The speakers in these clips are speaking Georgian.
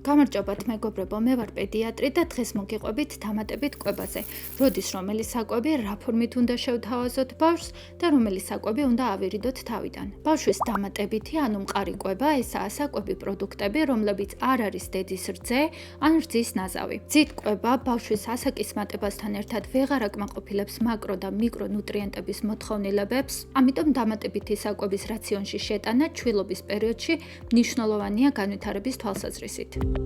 გამარჯობათ მეგობრებო, მე ვარ პედიატრი და დღეს მოგიყვებით დამატებით კვებაზე. როდის რომელი საკვები რა ფორმით უნდა შევთავაზოთ ბავშვს და რომელი საკვები უნდა ავირიდოთ თავიდან. ბავშვის დამატებითი, ანუ მყარი კვება, ესაა საკვები პროდუქტები, რომლებიც არ არის დედის რძე ან რძის ნაზავი. ძით კვება ბავშვის ასაკის მატებასთან ერთად ვეღარ აკმაყოფილებს მაკრო და მიკრონუტრიენტების მოთხოვნილებებს, ამიტომ დამატებითი საკვების რაციონში შეტანა ჩვილობის პერიოდში მნიშვნელოვანია განვითარების თვალსაზრისით.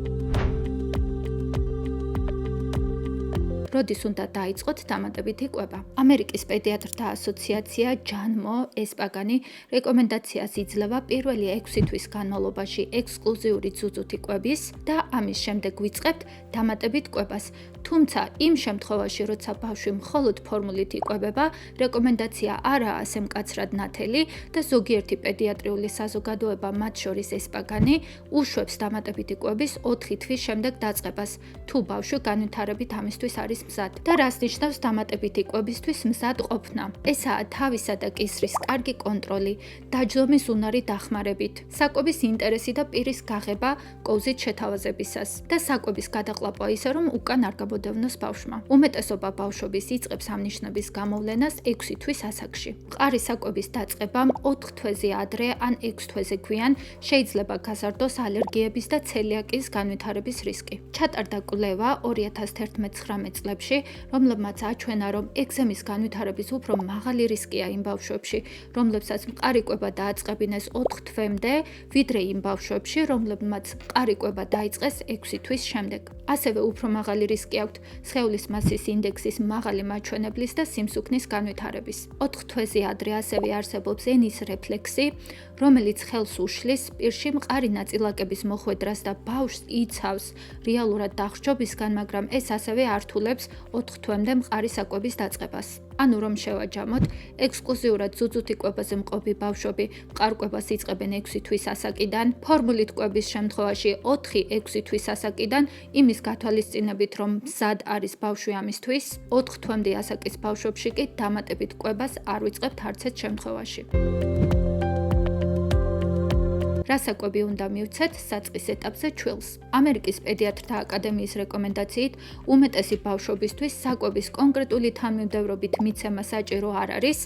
როდის უნდა დაიწყოთ დამატებითი კვება? ამერიკის პედიატრთა ასოციაცია ჯანმო ესპაგანი რეკომენდაციას იძლევა პირველი 6 თვის განმავლობაში ექსკლუზიური ძუძუთი კვების და ამის შემდეგ ვიწყებთ დამატებით კვებას. თუმცა იმ შემთხვევაში, როცა ბავშვი მხოლოდ ფორმულით იკვებება, რეკომენდაცია არაა ასე მკაცრად ნათელი და ზოგიერთი პედიატრიული საზოგადოება, მათ შორის ესპაგანი, უშვებს დამატებითი კვების 4 თვის შემდეგ დაწყებას, თუ ბავშვი განვითარებით ამისთვის არის მზად. და რას ნიშნავს დამატებითი კვებისთვის მზად ყოფნა? ესაა თავისა და კისრის კარგი კონტროლი, დაჯდომის უნარი დახმარებით, საკვების ინტერესი და პირის გაღება კოვზით შეთავაზებისას და საკვების გადაყლაპვა ისე, რომ უკან არ გაბოდევნოს ბავშვმა. უმეტესობა ბავშვების იწყებს ამ ნიშნების გამოვლენას 6 თვის ასაკში. მყარი საკვების დაწყებამ 4 თვეზე ადრე ან 6 თვეზე გვიან შეიძლება გაზარდოს ალერგიების და ცელიაკიის განვითარების რისკი. ჩატარდა კვლევა 2019 წლებში, რომლებმაც აჩვენა, რომ ეგზემის განვითარების უფრო მაღალი რისკია იმ ბავშვებში, რომლებსაც მყარი კვება დააწყებინეს 4 თვემდე, ვიდრე იმ ბავშვებში, რომლებმაც მყარი კვება დაიწყეს 6 თვის შემდეგ. ასევე უფრო მაღალი რისკი აქვთ სხეულის მასის ინდექსის მაღალი მაჩვენებლის და სიმსუქნის განვითარების. 4 თვეზე ადრე ასევე არსებობს ენის რეფლექსი, რომელიც ხელს უშლის პირში მყარი ნაწილაკების მოხვედრას და ბავშვს იცავს რეალურად დახრჯობისგან, მაგრამ ეს ასევე ართულებს 4 თვემდე მყარი საკვების დაწყებას. ანუ რომ შევაჯამოთ, ექსკლუზიურად ძუძუთი კვებაზე მყოფი ბავშვები მყარკვებას იწყებენ 6 თვის ასაკიდან, ფორმულით კვების შემთხვევაში 4-6 თვის ასაკიდან, იმის გათვალისწინებით, რომ მზად არის ბავშვი ამისთვის, 4 თვემდე ასაკის ბავშვებში კი დამატებით კვებას არ ვიწყებთ არც ერთ შემთხვევაში. რა საკვები უნდა მივცეთ საწყის ეტაპზე ჩვილს? ამერიკის პედიატრთა აკადემიის რეკომენდაციით, უმეტესი ბავშვებისთვის საკვების კონკრეტული თანმიმდევრობით მიცემა საჭირო არ არის,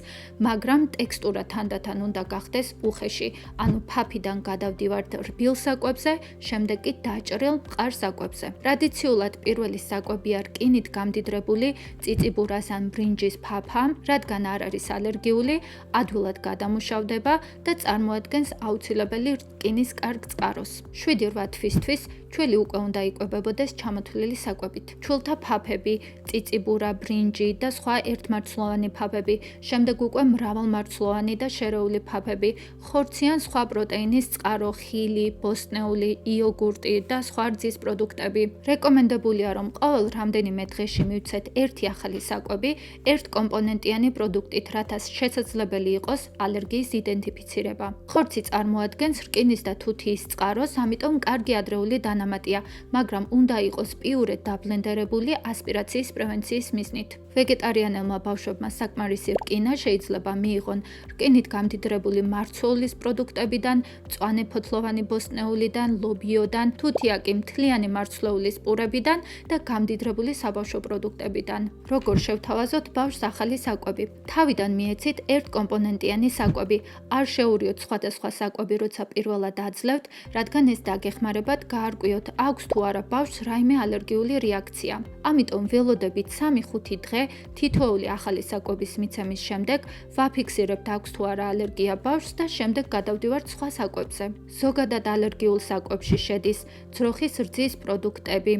მაგრამ ტექსტურა თანდათან უნდა გახდეს უხეში, ანუ ფაფიდან გადავდივართ რბილ საკვებზე, შემდეგ კი დაჭრილ მყარ საკვებზე. ტრადიციულად პირველი საკვებია რკინით გამდიდრებული წიწიბურას ან ბრინჯის ფაფა, რადგან არ არის ალერგიული, ადვილად გადამუშავდება და წარმოადგენს აუცილებელი რკინის კარგ წყაროს. 7-8 თვისთვის ჩვილი უკვე უნდა იკვებებოდეს ჩამოთვლილი საკვებით. ჩვილთა ფაფები, წიწიბურა, ბრინჯი და სხვა ერთმარცვლოვანი ფაფები, შემდეგ უკვე მრავალმარცვლოვანი და შერეული ფაფები, ხორცი ან სხვა პროტეინის წყარო, ხილი, ბოსტნეული, იოგურტი და სხვა რძის პროდუქტები. რეკომენდებულია, რომ ყოველ რამდენიმე დღეში მივცეთ ერთი ახალი საკვები, ერთკომპონენტიანი პროდუქტით, რათა შესაძლებელი იყოს ალერგიის იდენტიფიცირება. ხორცი წარმოადგენს რკინის და თუთიის წყაროს, ამიტომ კარგი ადრეული დანამატია, მაგრამ უნდა იყოს პიურედ დაბლენდერებული ასპირაციის პრევენციის მიზნით. ვეგეტარიანელმა ბავშვებმა საკმარისი რკინა შეიძლება მიიღონ რკინით გამდიდრებული მარცვლის პროდუქტებიდან, მწვანე ფოთლოვანი ბოსტნეულიდან, ლობიოდან, თუთია კი მთლიანი მარცვლეულის პურებიდან და გამდიდრებული საბავშვო პროდუქტებიდან. როგორ შევთავაზოთ ბავშვს ახალი საკვები? თავიდან მიეცით ერთკომპონენტიანი საკვები. არ შეურიოთ სხვადასხვა საკვები, როცა პირველად აძლევთ, რადგან ეს დაგეხმარებათ გაარკვიოთ, აქვს თუ არა ბავშვს რაიმე ალერგიული რეაქცია. ამიტომ ველოდებით 3-5 დღე თითოეული ახალი საკვების მიცემის შემდეგ ვაფიქსირებთ, აქვს თუ არა ალერგია ბავშვს და შემდეგ გადავდივართ სხვა საკვებზე. ზოგადად ალერგიულ საკვებში შედის ძროხის რძის პროდუქტები,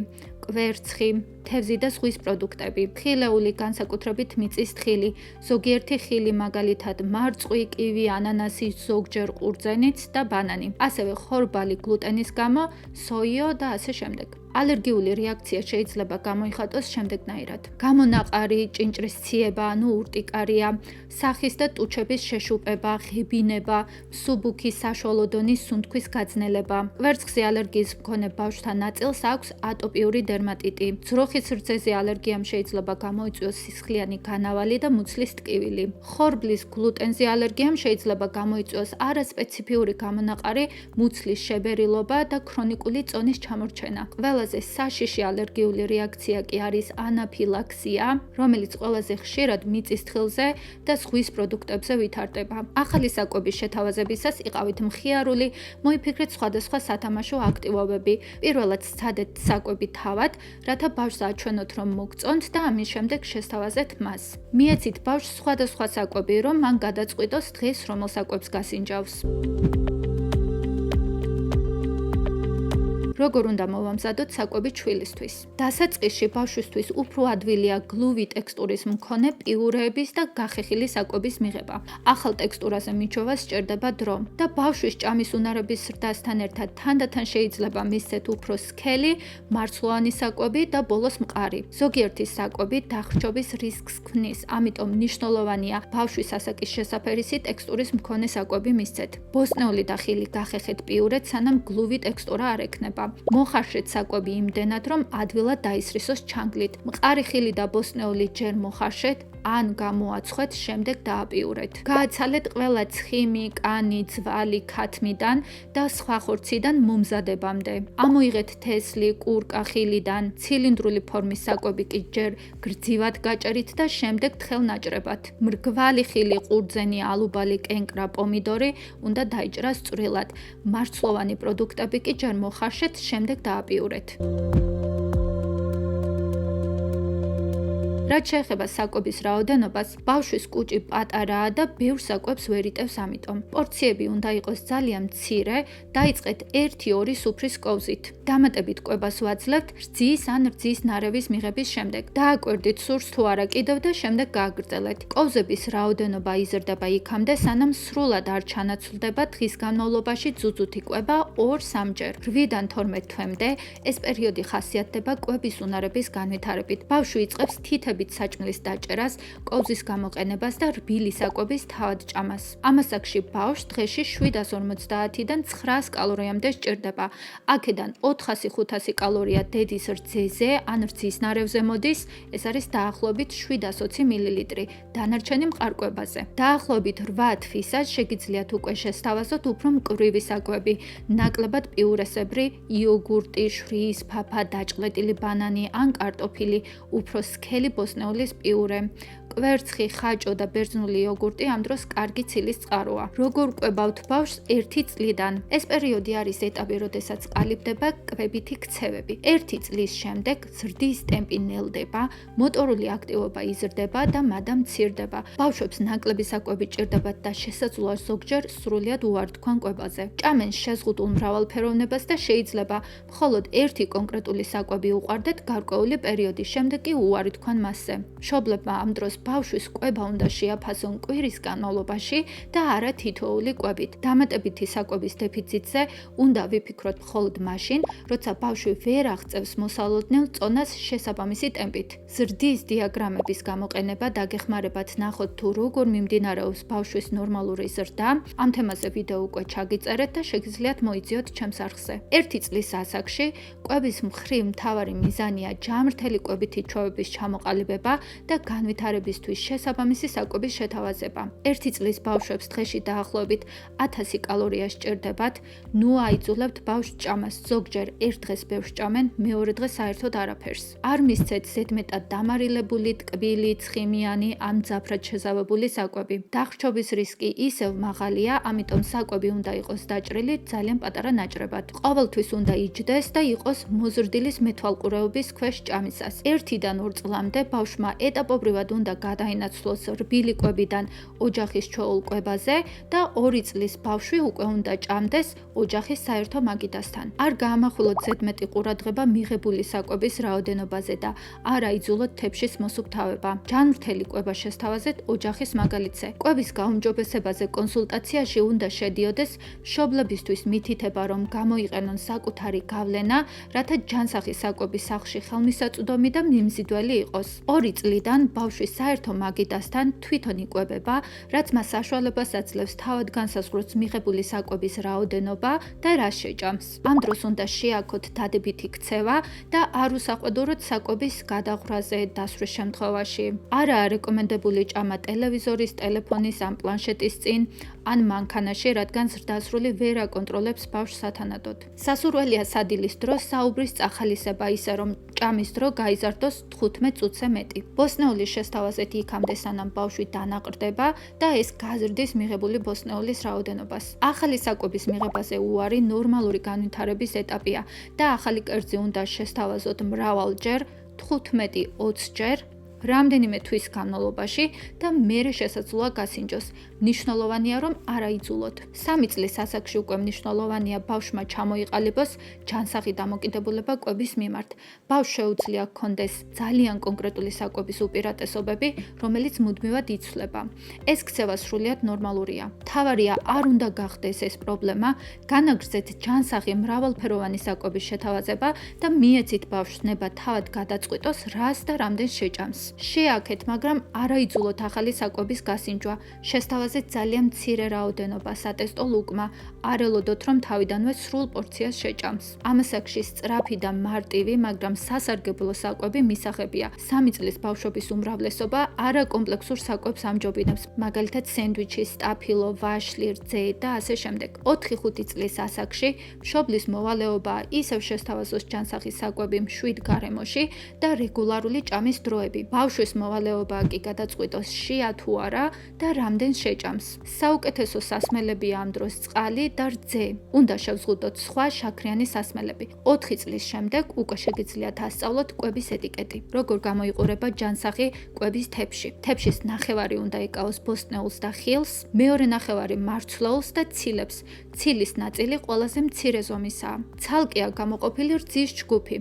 კვერცხი, თევზი და ზღვის პროდუქტები, ხილეული, განსაკუთრებით მიწის თხილი, ზოგიერთი ხილი, მაგალითად მარწყვი, კივი, ანანასი, ზოგჯერ ყურძენიც და ბანანი. ასევე ხორბალი გლუტენის გამო, სოიო და ასე შემდეგ. ალერგიული რეაქცია შეიძლება გამოიხატოს შემდეგნაირად: გამონაყარი, ჭინჭრის ციება, ურტიკარია, სახის და ტუჩების შეშუპება, ღებინება, მსუბუქი საშუალო დონის სუნთქვის გაძნელება. კვერცხზე ალერგიის მქონე ბავშვთა ნაწილს აქვს ატოპიური დერმატიტი. ძროხის რძეზე ალერგიამ შეიძლება გამოიწვიოს სისხლიანი განავალი და მუცლის ტკივილი. ხორბლის გლუტენზე ალერგიამ შეიძლება გამოიწვიოს არასპეციფიური გამონაყარი, მუცლის შებერილობა და ქრონიკული წონის ჩამორჩენა. ყველაზე საშიში ალერგიული რეაქცია კი არის ანაფილაქსია, რომელიც ყველაზე ხშირად მიწის თხილზე და ზღვის პროდუქტებზე ვითარდება. ახალი საკვების შეთავაზებისას იყავით მხიარული, მოიფიქრეთ სხვადასხვა სათამაშო აქტივობები. პირველად სცადეთ საკვები თავად, რათა ბავშვს აჩვენოთ, რომ მოგწონთ და ამის შემდეგ შესთავაზეთ მას. მიეცით ბავშვს სხვადასხვა საკვები, რომ მან გადაწყვიტოს დღეს რომელ საკვებს გასინჯავს. როგორ უნდა მოვამზადოთ საკვები ჩვილისთვის? დასაწყისში ბავშვისთვის უფრო ადვილია გლუვი ტექსტურის მქონე პიურეების და გახეხილი საკვების მიღება. ახალ ტექსტურაზე მიჯობა სჭირდება დრო და ბავშვის ჭამის უნარების ზრდასთან ერთად თანდათან შეიძლება მისცეთ უფრო სქელი, მარცვლოვანი საკვები და ბოლოს მყარი. ზოგიერთი საკვები დახრჩობის რისკს ქმნის, ამიტომ მნიშვნელოვანია ბავშვის ასაკის შესაფერისი ტექსტურის მქონე საკვები მისცეთ. ბოსტნეული და ხილი გახეხეთ პიურეთ, სანამ გლუვი ტექსტურა არ ექნება. მოხარშეთ საკვები იმდენად, რომ ადვილად დაისრისოს ჩანგლით. მყარი ხილი და ბოსტნეული ჯერ მოხარშეთ, ან გამოაცხვეთ, შემდეგ დააპიურეთ. გააცალეთ ყველა ცხიმი, კანი, ძვალი, ქათმიდან და სხვა ხორციდან მომზადებამდე. ამოიღეთ თესლი, კურკა ხილიდან, ცილინდრული ფორმის საკვები კი ჯერ გრძივად გაჭერით და შემდეგ თხელ ნაჭრებად. მრგვალი ხილი, ყურძენი, ალუბალი, კენკრა, პომიდორი უნდა დაიჭრას წვრილად. მარცვლოვანი პროდუქტები კი ჯერ მოხარშეთ, შემდეგ დააპიურეთ. რაც შეეხება საკვების რაოდენობას, ბავშვის კუჭი პატარაა და ბევრ საკვებს ვერ იტევს ამიტომ. პორციები უნდა იყოს ძალიან მცირე, დაიწყეთ 1-2 სუფრის კოვზით. დამატებით კვებას ვაძლევთ რძის ან რძის ნარევის მიღების შემდეგ. დააკვირდით სურს თუ არა კიდევ და შემდეგ გააგრძელეთ. კოვზების რაოდენობა იზრდება იქამდე, სანამ სრულად არ ჩანაცვლდება დღის განმავლობაში ძუძუთი კვება 2-3 ჯერ. 8-დან 12 თვემდე ეს პერიოდი ხასიათდება კვების უნარების განვითარებით. ბავშვი იწყებს თითებით საჭმლის დაჭერას, კოვზის გამოყენებას და რბილი საკვების თავად ჭამას. ამ ასაკში ბავშვს დღეში 750-დან 900 კალორიამდე სჭირდება. აქედან 400-500 კალორია დედის რძეზე ან რძის ნარევზე მოდის, ეს არის დაახლოებით 720 მილილიტრი, დანარჩენი მყარკვებაზე. დაახლოებით 8 თვისას შეგიძლიათ უკვე შესთავაზოთ უფრო მკვრივი საკვები, ნაკლებად პიურესებრი იოგურტი, შვრიის ფაფა, დაჭყლეტილი ბანანი ან კარტოფილი, უფრო სქელი ბოსტნეულის პიურე. კვერცხი, ხაჭო და ბერძნული იოგურტი ამ დროს კარგი ცილის წყაროა. როგორ კვებავთ ბავშვს 1 წლიდან? ეს პერიოდი არის ეტაპი, როდესაც ყალიბდება კვებითი ქცევები. 1 წლის შემდეგ ზრდის ტემპი ნელდება, მოტორული აქტივობა იზრდება და მადა მცირდება. ბავშვებს ნაკლები საკვები ჭირდებათ და შესაძლოა ზოგჯერ სრულიად უარდქვან კვებაზე. ჭამენ შეზღუდულ მრავალფეროვნებას და შეიძლება მხოლოდ 1 კონკრეტული საკვები უყვარდეთ გარკვეული პერიოდის შემდეგ კი უარი თქვან მასზე. მშობლებმა ამ დროს ბავშვის კვება უნდა შეაფასონ კვირის განმავლობაში და არა თითოეული კვებით. დამატებითი საკვების დეფიციტზე უნდა ვიფიქროთ მხოლოდ მაშინ, როცა ბავშვი ვერ აღწევს მოსალოდნელ წონას შესაბამისი ტემპით. ზრდის დიაგრამების გამოყენება დაგეხმარებათ ნახოთ თუ როგორ მიმდინარეობს ბავშვის ნორმალური ზრდა. ამ თემაზე ვიდეო უკვე ჩაგიწერეთ და შეგიძლიათ მოიძიოთ ჩემს არხზე. 1 წლის ასაკში კვების მხრივ მთავარი მიზანია ჯამრთელი კვებითი ჩვევების ჩამოყალიბება და განვითარებისთვის შესაბამისი საკვების შეთავაზება. 1 წლის ბავშვებს დღეში დაახლოებით 1000 კალორია სჭირდებათ. ნუ აიძულებთ ბავშვს ჭამას, ზოგჯერ ერთ დღეს ბევრს ჭამენ, მეორე დღეს საერთოდ არაფერს. არ მისცეთ ზედმეტად დამარილებული, ტკბილი, ცხიმიანი ან მძაფრად შეზავებული საკვები. დახრჩობის რისკი ისევ მაღალია, ამიტომ საკვები უნდა იყოს დაჭრილი ძალიან პატარა ნაჭრებად. ყოველთვის უნდა იჯდეს და იყოს მოზრდილის მეთვალყურეობის ქვეშ ჭამისას. 1-დან 2 წლამდე ბავშვმა ეტაპობრივად უნდა გადაინაცვლოს რბილი კვებიდან ოჯახის ჩვეულ კვებაზე და 2 წლის ბავშვი უკვე უნდა ჭამდეს ოჯახის საერთო მაგიდასთან. არ გაამახვილოთ ზედმეტი ყურადღება მიღებული საკვების რაოდენობაზე და არ აიძულოთ თებშის მოსუფთავება. ჯანმრთელი კვება შესთავაზეთ ოჯახის მაგალითზე. კვების გაუმჯობესებაზე კონსულტაციაში უნდა შედიოდეს მშობლებისთვის მითითება, რომ გამოიყენონ საკუთარი გავლენა, რათა ჯანსაღი საკვები სახლში ხელმისაწვდომი და მიმზიდველი იყოს. 2 წლიდან ბავშვი საერთო მაგიდასთან თვითონ იკვებება, რაც მას საშუალებას აძლევს თავად განსაზღვროს მიღებული საკვების რაოდენობა და რა შეჭამს. ამ დროს უნდა შეაქოთ დადებითი ქცევა და არ უსაყვედუროთ საკვების გადაღვრაზე დასვრის შემთხვევაში. არაა რეკომენდებული ჭამა ტელევიზორის, ტელეფონის ან პლანშეტის წინ ან მანქანაში, რადგან ზრდასრული ვერ აკონტროლებს ბავშვს სათანადოდ. სასურველია სადილის დროს საუბრის წახალისება, ისე რომ ჭამის დრო გაიზარდოს 15 წუთზე მეტი. ბოსტნეულის შესთავაზეთ იქამდე, სანამ ბავშვი დანაყრდება და ეს გაზრდის მიღებული ბოსტნეულის რაოდენობას. ახალი საკვების მიღებაზე უარი ნორმალური განვითარების ეტაპია და ახალი კერძი უნდა შესთავაზოთ მრავალჯერ, 15-20 ჯერ, რამდენიმე თვის განმავლობაში და მერე შესაძლოა გასინჯოს. მნიშვნელოვანია, რომ არ აიძულოთ. 3 წლის ასაკში უკვე მნიშვნელოვანია ბავშვმა ჩამოიყალიბოს ჯანსაღი დამოკიდებულება კვების მიმართ. ბავშვს შეუძლია ჰქონდეს ძალიან კონკრეტული საკვების უპირატესობები, რომელიც მუდმივად იცვლება. ეს ქცევა სრულიად ნორმალურია. მთავარია არ უნდა გახდეს ეს პრობლემა, განაგრძეთ ჯანსაღი მრავალფეროვანი საკვების შეთავაზება და მიეცით ბავშვს ნება თავად გადაწყვიტოს, რას და რამდენს შეჭამს. შეაქეთ, მაგრამ არ აიძულოთ ახალი საკვების გასინჯვა. შესთავაზეთ ძალიან მცირე რაოდენობა სატესტო ლუკმა. არ ელოდოთ, რომ თავიდანვე სრულ პორციას შეჭამს. ამ ასაკში სწრაფი და მარტივი, მაგრამ სასარგებლო საკვები მისაღებია. 3 წლის ბავშვობის უმრავლესობა არაკომპლექსურ საკვებს ამჯობინებს, მაგალითად სენდვიჩი, სტაფილო, ვაშლი, რძე და ასე შემდეგ. 4-5 წლის ასაკში მშობლის მოვალეობა ისევ შესთავაზოს ჯანსაღი საკვები მშვიდ გარემოში და რეგულარული ჭამის დროები. ბავშვის მოვალეობა კი გადაწყვიტოს შია თუ არა და რამდენს შეჭამს. საუკეთესო სასმელებია ამ დროს წყალი და რძე. უნდა შევზღუდოთ სხვა შაქრიანი სასმელები. 4 წლის შემდეგ უკვე შეგიძლიათ ასწავლოთ კვების ეტიკეტი. როგორ გამოიყურება ჯანსაღი კვების თებში. თებშის ნახევარი უნდა ეკავოს ბოსტნეულს და ხილს, მეორე ნახევარი მარცვლეულს და ცილებს. ცილის ნაწილი ყველაზე მცირე ზომისაა. ცალკეა გამოყოფილი რძის ჯგუფი.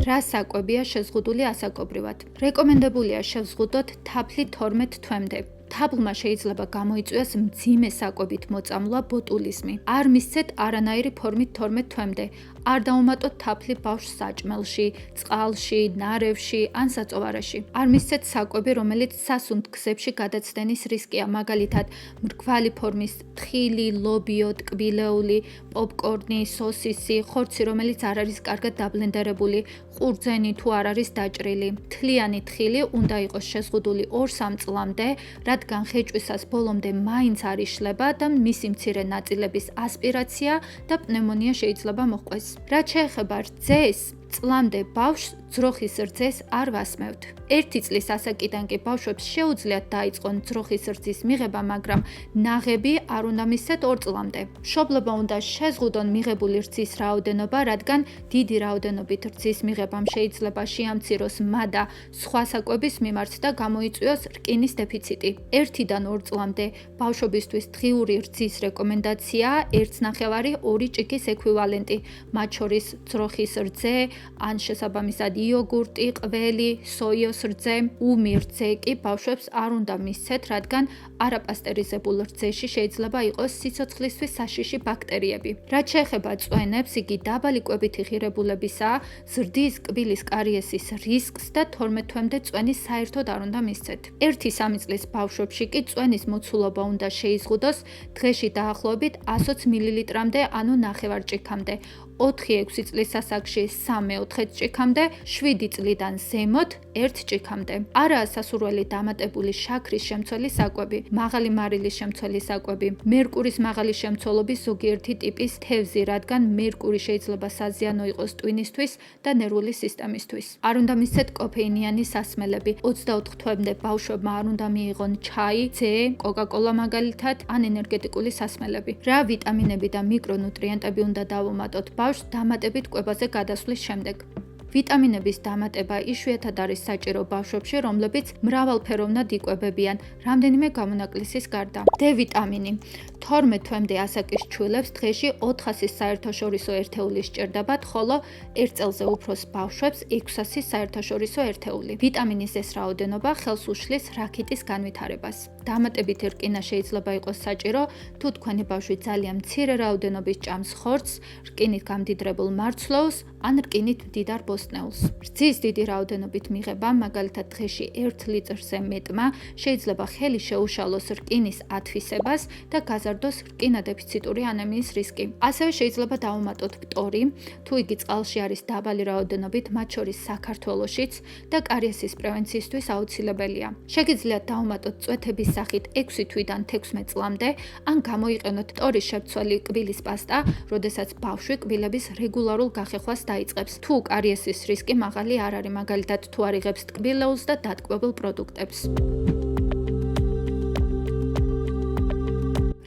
რა საკვებია შეზღუდული ასაკობრივად? რეკომენდებულია შევზღუდოთ თაფლი 12 თვემდე. თაბლმა შეიძლება გამოიწვიოს მძიმე საკვებით მოწამვლა ბოტულიზმი. არ მისცეთ არანაირი ფორმით 12 თვემდე. არ დაუმატოთ თაფლი ბავშვს საჭმელში, წყალში, ნარევში ან საწოვარაში. არ მისცეთ საკვები, რომელიც სასუნთ გზებში გადაცდენის რისკია, მაგალითად მრგვალი ფორმის თხილი, ლობიო, ტკბილეული, პოპკორნი, სოსისი, ხორცი, რომელიც არ არის კარგად დაბლენდერებული, ყურძენი თუ არ არის დაჭრილი. თლიანი თხილი უნდა იყოს შეზღუდული 2-3 წლამდე, რადგან ხეჭვისას ბოლომდე მაინც არ იშლება და მისი მცირე ნაწილების ასპირაცია და პნევმონია შეიძლება მოჰყვეს. რაც შეეხება რძეს, წლამდე ბავშვს ძროხის რძეს არ ვასმევთ. 1 წლის ასაკიდან კი ბავშვებს შეუძლიათ დაიწყონ ძროხის რძის მიღება, მაგრამ ნაღები არ უნდა მისცეთ 2 წლამდე. მშობლებმა უნდა შეზღუდონ მიღებული რძის რაოდენობა, რადგან დიდი რაოდენობით რძის მიღებამ შეიძლება შეამციროს მადა სხვა საკვების მიმართ და გამოიწვიოს რკინის დეფიციტი. 1-დან 2 წლამდე ბავშვებისთვის დღიური რძის რეკომენდაცია 1,5-2 ჭიქის ექვივალენტი, მათ შორის ძროხის რძე, ან შესაბამისად იოგურტი, ყველი, სოიოს რძე, უმი რძე კი ბავშვებს არ უნდა მისცეთ, რადგან არაპასტერიზებულ რძეში შეიძლება იყოს სიცოცხლისთვის საშიში ბაქტერიები. რაც შეეხება წვენებს, იგი დაბალი კვებითი ღირებულებისაა, ზრდის კბილის კარიესის რისკს და 12 თვემდე წვენის საერთოდ არ უნდა მისცეთ. 1-3 წლის ბავშვებში კი წვენის მოცულობა უნდა შეიზღუდოს დღეში დაახლოებით 120 მილilitrამდე, ანუ ნახევარ ჭიქამდე. 4-6 წლის ასაკში 3/4 ჭიქამდე, 7 წლიდან ზემოთ 1 ჭიქამდე. არაა სასურველი დამატებული შაქრის შემცველი საკვები, მაღალი მარილის შემცველი საკვები, მერკურის მაღალი შემცველობის ზოგიერთი ტიპის თევზი, რადგან მერკური შეიძლება საზიანო იყოს ტვინისთვის და ნერვული სისტემისთვის. არ უნდა მისცეთ კოფეინიანი სასმელები. 24 თვემდე ბავშვებმა არ უნდა მიიღონ ჩაი, ძე, კოკა-კოლა მაგალითად, ან ენერგეტიკული სასმელები. რა ვიტამინები და მიკრონუტრიენტები უნდა დავუმატოთ ბავშვს დამატებით კვებაზე გადასვლის შემდეგ? ვიტამინების დამატება იშვიათად არის საჭირო ბავშვებში, რომლებიც მრავალფეროვნად იკვებებიან რამდენიმე გამონაკლისის გარდა. D ვიტამინი 12 თვემდე ასაკის ჩვილებს დღეში 400 საერთაშორისო ერთეული სჭირდებათ, ხოლო 1 წელზე უფროს ბავშვებს 600 საერთაშორისო ერთეული. ვიტამინის ეს რაოდენობა ხელს უშლის რაქიტის განვითარებას. დამატებითი რკინა შეიძლება იყოს საჭირო, თუ თქვენი ბავშვი ძალიან მცირე რაოდენობის ჭამს ხორცს, რკინით გამდიდრებულ მარცვლეულს ან რკინით მდიდარ ბოსტნეულს. რძის დიდი რაოდენობით მიღება, მაგალითად დღეში 1 ლიტრზე მეტმა, შეიძლება ხელი შეუშალოს რკინის ათვისებას და გაზარდოს რკინადეფიციტური ანემიის რისკი. ასევე შეიძლება დავუმატოთ ფტორი, თუ იგი წყალში არის დაბალი რაოდენობით, მათ შორის საქართველოშიც და კარიესის პრევენციისთვის აუცილებელია. შეგიძლიათ დავუმატოთ წვეთების სახით 6 თვიდან 16 წლამდე, ან გამოიყენოთ ფტორის შეცველი კბილის პასტა, როდესაც ბავშვი კბილების რეგულარულ გახეხვას დაიწყებს. თუ კარიესის რისკი მაღალი არ არის, მაგალითად თუ არ იღებს ტკბილეულს და დატკბებულ პროდუქტებს.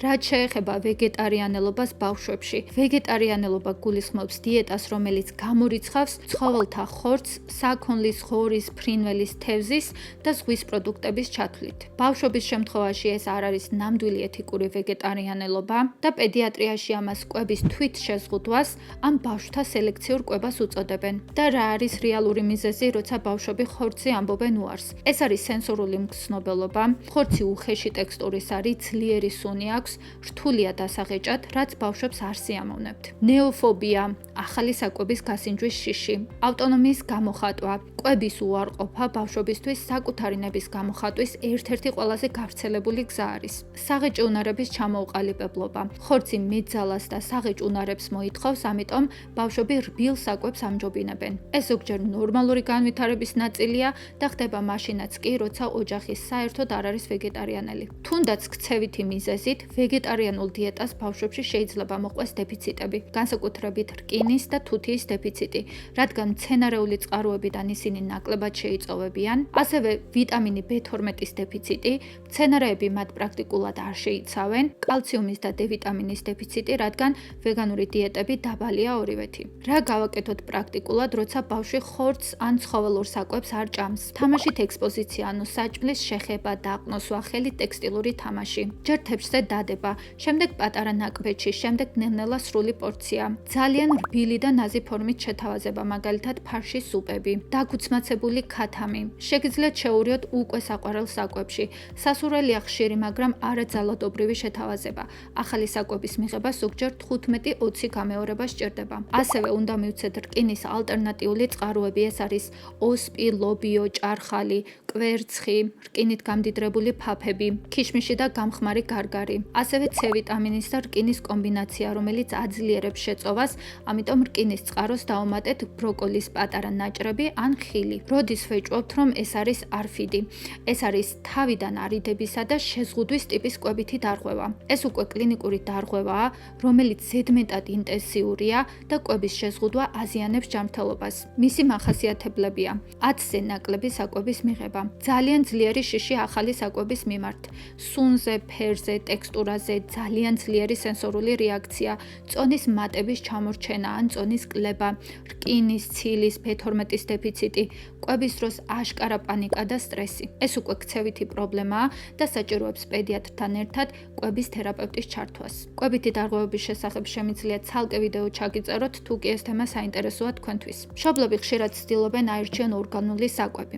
რაც შეეხება ვეგეტარიანელობას ბავშვებში. ვეგეტარიანელობა გულისხმობს დიეტას, რომელიც გამორიცხავს ცხოველთა ხორცს, საქონლის, ღორის, ფრინველის, თევზის და ზღვის პროდუქტების ჩათვლით. ბავშვობის შემთხვევაში ეს არ არის ნამდვილი ეთიკური ვეგეტარიანელობა და პედიატრიაში ამას კვების თვითშეზღუდვას ან ბავშვთა სელექციურ კვებას უწოდებენ. და რა არის რეალური მიზეზი, როცა ბავშვები ხორცზე ამბობენ უარს? ეს არის სენსორული მგრძნობელობა, ხორცი უხეში ტექსტურის არის, ძლიერი სუნი აქვს, რთულია დასაღეჭად, რაც ბავშვებს არ სიამოვნებთ. ნეოფობია, ახალი საკვების გასინჯვის შიში, ავტონომიის გამოხატვა, კვების უარყოფა ბავშვებისთვის საკუთარი ნების გამოხატვის ერთ-ერთი ყველაზე გავრცელებული გზა არის. საღეჭი უნარების ჩამოუყალიბებლობა. ხორცი მეტძალას და საღეჭ უნარებს მოითხოვს, ამიტომ ბავშვები რბილ საკვებს ამჯობინებენ. ეს ზოგჯერ ნორმალური განვითარების ნაწილია და ხდება მაშინაც კი, როცა ოჯახი საერთოდ არ არის ვეგეტარიანელი. თუნდაც ქცევითი მიზეზით ვეგეტარიანულ დიეტას ბავშვებში შეიძლება მოყვეს დეფიციტები, განსაკუთრებით რკინის და თუთიის დეფიციტი, რადგან მცენარეული წყაროებიდან ისინი ნაკლებად შეიწოვებიან, ასევე ვიტამინი B12-ის დეფიციტი, მცენარეები მათ პრაქტიკულად არ შეიცავენ, კალციუმის და D ვიტამინის დეფიციტი, რადგან ვეგანური დიეტები დაბალია ორივეთი. რა გავაკეთოთ პრაქტიკულად, როცა ბავშვი ხორცს ან ცხოველურ საკვებს არ ჭამს? თამაშით ექსპოზიცია, ანუ საჭმლის შეხება, დაყნოსვა, ხელით ტექსტილური თამაში. ჯერ თებშზე დადება, შემდეგ პატარა ნაკბეთში, შემდეგ ნელ-ნელა სრული პორცია. ძალიან რბილი და ნაზი ფორმით შეთავაზება, მაგალითად ფარში სუპები, დაგუცმაცებული ქათამი. შეგიძლიათ შეურიოთ უკვე საყვარელ საკვებში. სასურველია ხშირი, მაგრამ არაძალადობრივი შეთავაზება. ახალი საკვების მიღება ზოგჯერ 15-20 გამეორება სჭირდება. ასევე უნდა მივცეთ რკინის ალტერნატიული წყაროები, ეს არის ოსპი, ლობიო, ჭარხალი, კვერცხი, რკინით გამდიდრებული ფაფები, ქიშმიში და გამხმარი გარგარი. ასევე C ვიტამინის და რკინის კომბინაცია, რომელიც აძლიერებს შეწოვას, ამიტომ რკინის წყაროს დავუმატეთ ბროკოლის პატარა ნაჭრები ან ხილი. როდის ვეჭვობთ, რომ ეს არის არფიდი? ეს არის თავიდან არიდებისა და შეზღუდვის ტიპის კვებითი დარღვევა. ეს უკვე კლინიკური დარღვევაა, რომელიც ზედმეტად ინტენსიურია და კვების შეზღუდვა აზიანებს ჯანმრთელობას. მისი მახასიათებლებია: 10-ზე ნაკლები საკვების მიღება, ძალიან ძლიერი შიში ახალი საკვების მიმართ, სუნზე, ფერზე, ტექსტურაზე, ძალიან ძლიერი სენსორული რეაქცია, წონის მატების ჩამორჩენა ან წონის კლება, რკინის, ცილის, B12-ის დეფიციტი, კვების დროს აშკარა პანიკა და სტრესი. ეს უკვე ქცევითი პრობლემაა და საჭიროებს პედიატრთან ერთად კვების თერაპევტის ჩართვას. კვებითი დარღვევების შესახებ შემიძლია ცალკე ვიდეო ჩაგიწეროთ, თუ კი ეს თემა საინტერესოა თქვენთვის. მშობლები ხშირად ცდილობენ აირჩიონ ორგანული საკვები.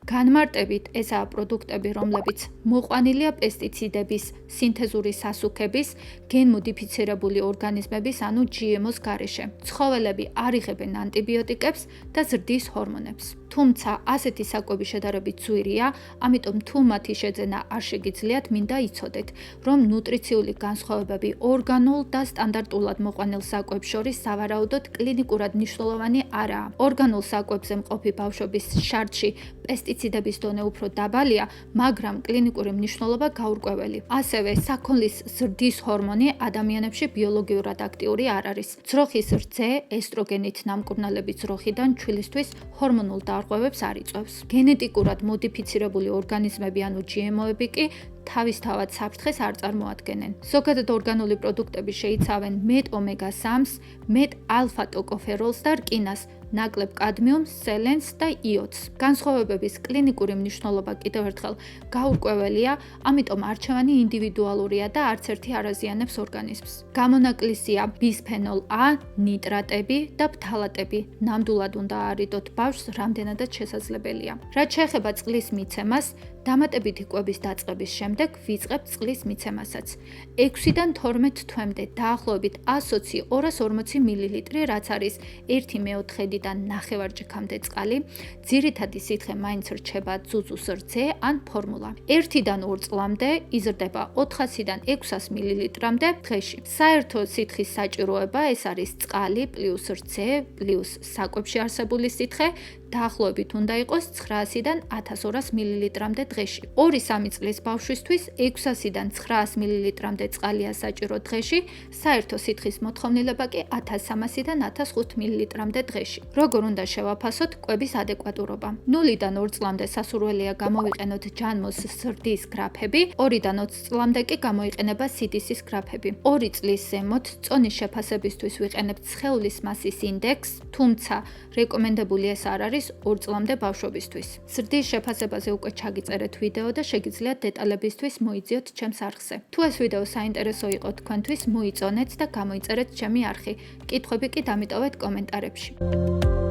განმარტებით, ესაა პროდუქტები, რომლებიც მოყვანილია პესტიციდების, სინთეზური სასუქების, გენმოდიფიცირებული ორგანიზმების, ანუ GMO-ს გარეშე. ცხოველები არ იღებენ ანტიბიოტიკებს და ზრდის ჰორმონებს. თუმცა ასეთი საკვები შედარებით ძვირია, ამიტომ თუ მათი შეძენა არ შეგიძლიათ, მინდა იცოდეთ, რომ ნუტრიციული განსხვავებები ორგანულ და სტანდარტულად მოყვანილ საკვებს შორის სავარაუდოდ კლინიკურად მნიშვნელოვანი არაა. ორგანულ საკვებზე მყოფი ბავშვების შარდში პესტიციდების დონე უფრო დაბალია, მაგრამ კლინიკური მნიშვნელობა გაურკვეველი. ასევე საქონლის ზრდის ჰორმონი ადამიანებში ბიოლოგიურად აქტიური არ არის. ძროხის რძე ესტროგენით ნამკურნალების ძროხიდან ჩვილისთვის ჰორმონულ დარღვევებს არ იწვევს. გენეტიკურად მოდიფიცირებული ორგანიზმები, ანუ GMO-ები კი თავისთავად საფრთხეს არ წარმოადგენენ. ზოგადად ორგანული პროდუქტები შეიცავენ მეტ ომეგა 3-ს, მეტ ალფა ტოკოფეროლს და რკინას, ნაკლებ კადმიუმს, სელენს და იოდს. განსხვავებების კლინიკური მნიშვნელობა კიდევ ერთხელ გაურკვეველია, ამიტომ არჩევანი ინდივიდუალურია და არც ერთი არ აზიანებს ორგანიზმს. გამონაკლისია ბისფენოლ A, ნიტრატები და ფთალატები. ნამდვილად უნდა აარიდოთ ბავშვს რამდენადაც შესაძლებელია. რაც შეეხება წყლის მიცემას, დამატებითი კვების დაწყების შემდეგ ვიწყებთ წყლის მიცემასაც. 6-დან 12 თვემდე დაახლოებით 120-240 მილილიტრი, რაც არის 1/4-დან ნახევარჯქამდე წყალი. ძირითადი სითხე მაინც რჩება ძუძუს რძე ან ფორმულა. 1-დან 2 წლამდე იზრდება 400-დან 600 მილilitrამდე დღეში. საერთო სითხის საჭიროება ეს არის წყალი პლუს რძე პლუს საკვებში არსებული სითხე. დაახლოებით უნდა იყოს 900-დან 1200 მილilitrამდე დღეში. 2-3 წლის ბავშვისთვის 600-დან 900 მილilitrამდე წყალია საჭირო დღეში, საერთო სითხის მოთხოვნილება კი 1300-დან 1500 მილilitrამდე დღეში. როგორ უნდა შევაფასოთ კვების ადეკვატურობა? 0-დან 2 წლამდე სასურველია გამოვიყენოთ ჯანმოს ზრდის გრაფები, 2-დან 20 წლამდე კი გამოიყენება CDC-ის გრაფები. 2 წლის ზემოთ წონის შეფასებისთვის ვიყენებთ სხეულის მასის ინდექსს, თუმცა რეკომენდებული ეს არ არის 2 წლამდე ბავშვობისთვის. ზრდის შეფასებაზე უკვე ჩაგიწერეთ ვიდეო და შეგიძლიათ დეტალებისთვის მოიძიოთ ჩემს არხზე. თუ ეს ვიდეო საინტერესო იყო თქვენთვის, მოიწონეთ და გამოიწერეთ ჩემი არხი. კითხვები კი დამიტოვეთ კომენტარებში.